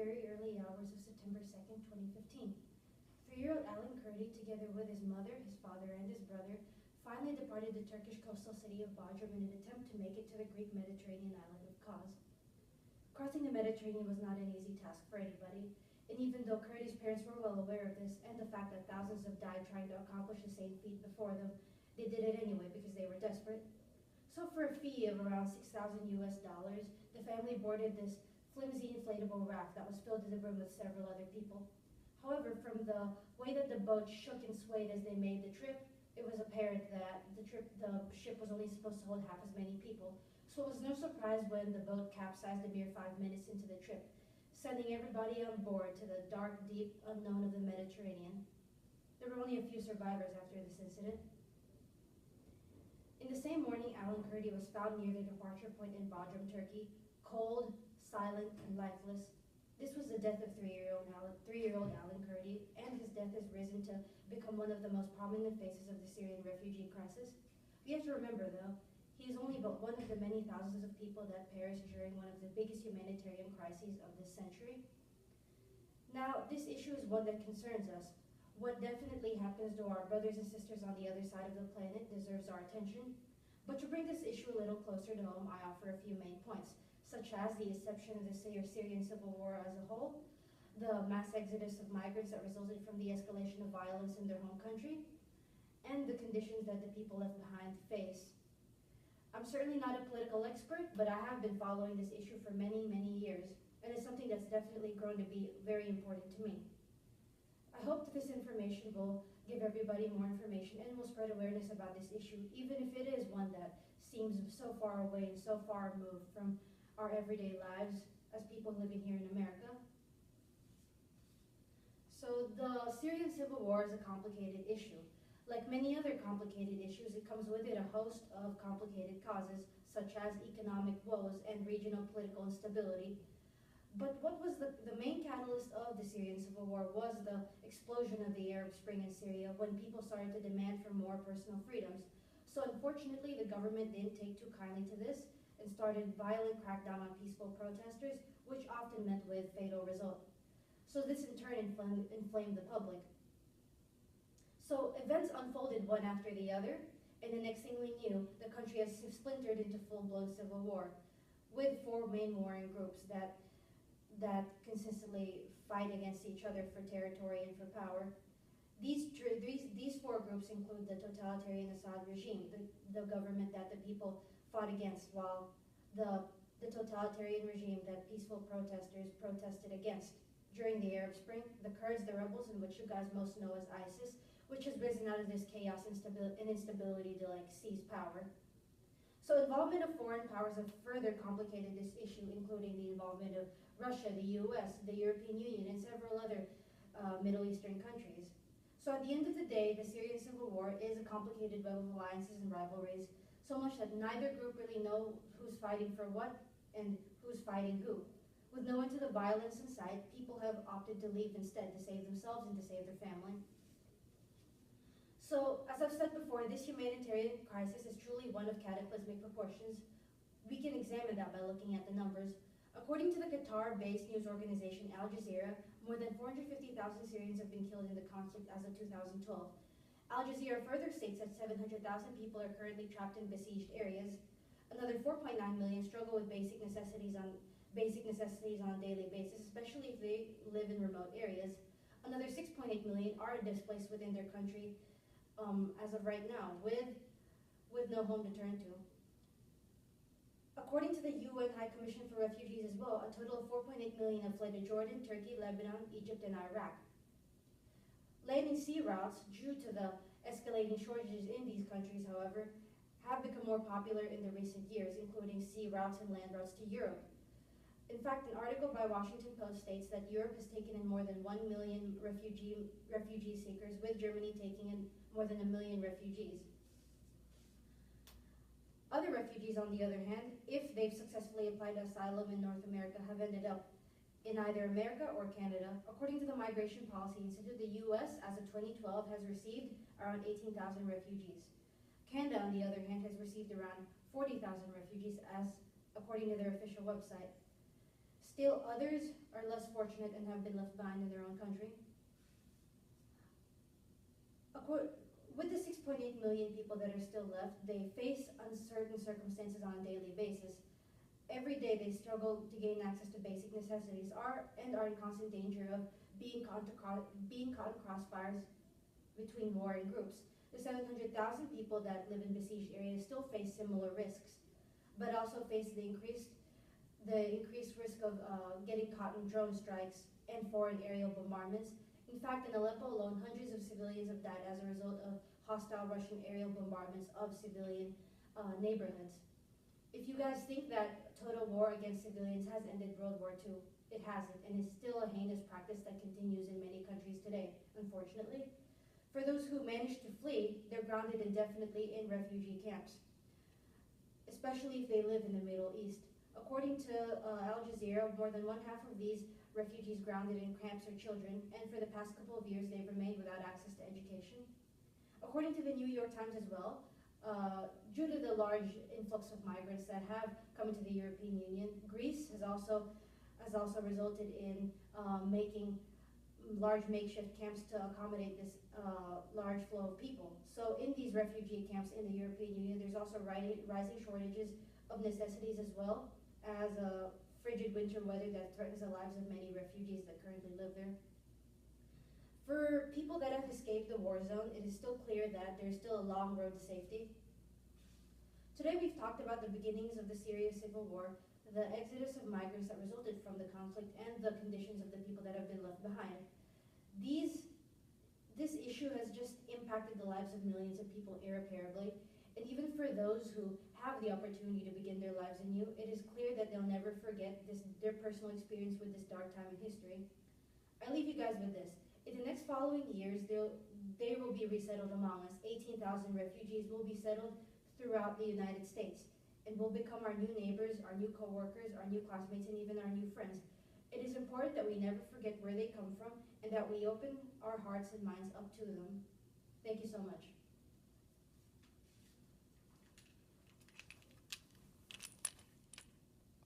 very early hours of September 2nd, 2015. 3-year-old Alan Kurdi, together with his mother, his father, and his brother, finally departed the Turkish coastal city of Bodrum in an attempt to make it to the Greek Mediterranean island of Kos. Crossing the Mediterranean was not an easy task for anybody, and even though Kurdi's parents were well aware of this and the fact that thousands have died trying to accomplish the same feat before them, they did it anyway because they were desperate. So for a fee of around $6,000, the family boarded this flimsy inflatable raft that was filled to the brim with several other people. However, from the way that the boat shook and swayed as they made the trip, it was apparent that the ship was only supposed to hold half as many people. So it was no surprise when the boat capsized a mere 5 minutes into the trip, sending everybody on board to the dark, deep unknown of the Mediterranean. There were only a few survivors after this incident. In the same morning, Alan Kurdi was found near the departure point in Bodrum, Turkey, cold, silent, and lifeless. This was the death of 3-year-old Alan Kurdi, and his death has risen to become one of the most prominent faces of the Syrian refugee crisis. We have to remember, though, he is only but one of the many thousands of people that perished during one of the biggest humanitarian crises of this century. Now, this issue is one that concerns us. What definitely happens to our brothers and sisters on the other side of the planet deserves our attention. But to bring this issue a little closer to home, I offer a few main points, such as the inception of the Syrian civil war as a whole, the mass exodus of migrants that resulted from the escalation of violence in their home country, and the conditions that the people left behind face. I'm certainly not a political expert, but I have been following this issue for many, many years, and it's something that's definitely grown to be very important to me. I hope that this information will give everybody more information and will spread awareness about this issue, even if it is one that seems so far away and so far removed from our everyday lives as people living here in America. So the Syrian civil war is a complicated issue. Like many other complicated issues, it comes with it a host of complicated causes, such as economic woes and regional political instability. But what was the main catalyst of the Syrian civil war was the explosion of the Arab Spring in Syria, when people started to demand for more personal freedoms. So unfortunately, the government didn't take too kindly to this and started violent crackdown on peaceful protesters, which often met with fatal result. So this in turn inflamed the public. So events unfolded one after the other, and the next thing we knew, the country has splintered into full-blown civil war, with 4 main warring groups that consistently fight against each other for territory and for power. These 4 groups include the totalitarian Assad regime, the government that the people fought against, while the totalitarian regime that peaceful protesters protested against. During the Arab Spring, the Kurds, the rebels, in which you guys most know as ISIS, which has risen out of this chaos and instability to seize power. So involvement of foreign powers have further complicated this issue, including the involvement of Russia, the US, the European Union, and several other Middle Eastern countries. So at the end of the day, the Syrian civil war is a complicated web of alliances and rivalries, so much that neither group really know who's fighting for what and who's fighting who. With no end to the violence in sight, people have opted to leave instead to save themselves and to save their family. So, as I've said before, this humanitarian crisis is truly one of cataclysmic proportions. We can examine that by looking at the numbers. According to the Qatar-based news organization Al Jazeera, more than 450,000 Syrians have been killed in the conflict as of 2012. Al Jazeera further states that 700,000 people are currently trapped in besieged areas. Another 4.9 million struggle with basic necessities on a daily basis, especially if they live in remote areas. Another 6.8 million are displaced within their country as of right now, with no home to turn to. According to the UN High Commission for Refugees as well, a total of 4.8 million have fled to Jordan, Turkey, Lebanon, Egypt, and Iraq. Land and sea routes, due to the escalating shortages in these countries, however, have become more popular in the recent years, including sea routes and land routes to Europe. In fact, an article by Washington Post states that Europe has taken in more than 1 million refugee seekers, with Germany taking in more than 1 million refugees. Other refugees, on the other hand, if they've successfully applied asylum in North America, have ended up in either America or Canada. According to the Migration Policy Institute, the U.S., as of 2012, has received around 18,000 refugees. Canada, on the other hand, has received around 40,000 refugees, according to their official website. Still, others are less fortunate and have been left behind in their own country. With the 6.8 million people that are still left, they face uncertain circumstances on a daily basis. Every day they struggle to gain access to basic necessities and are in constant danger of being caught in crossfires between warring groups. The 700,000 people that live in besieged areas still face similar risks, but also face the increased risk of getting caught in drone strikes and foreign aerial bombardments. In fact, in Aleppo alone, hundreds of civilians have died as a result of hostile Russian aerial bombardments of civilian neighborhoods. If you guys think that total war against civilians has ended World War II, it hasn't, and is still a heinous practice that continues in many countries today, unfortunately. For those who manage to flee, they're grounded indefinitely in refugee camps, especially if they live in the Middle East. According to Al Jazeera, more than one half of these refugees grounded in camps are children, and for the past couple of years they've remained without access to education. According to the New York Times as well, due to the large influx of migrants that have come into the European Union, Greece has also resulted in making large makeshift camps to accommodate this large flow of people. So in these refugee camps in the European Union, there's also rising shortages of necessities as well as frigid winter weather that threatens the lives of many refugees that currently live there. For people that have escaped the war zone, it is still clear that there's still a long road to safety. Today we've talked about the beginnings of the Syria civil war, the exodus of migrants that resulted from the conflict, and the conditions of the people that have been left behind. This issue has just impacted the lives of millions of people irreparably, and even for those who have the opportunity to begin their lives anew, it is clear that they'll never forget their personal experience with this dark time in history. I leave you guys with this. In the next following years, they will be resettled among us. 18,000 refugees will be settled throughout the United States and will become our new neighbors, our new co-workers, our new classmates, and even our new friends. It is important that we never forget where they come from and that we open our hearts and minds up to them. Thank you so much.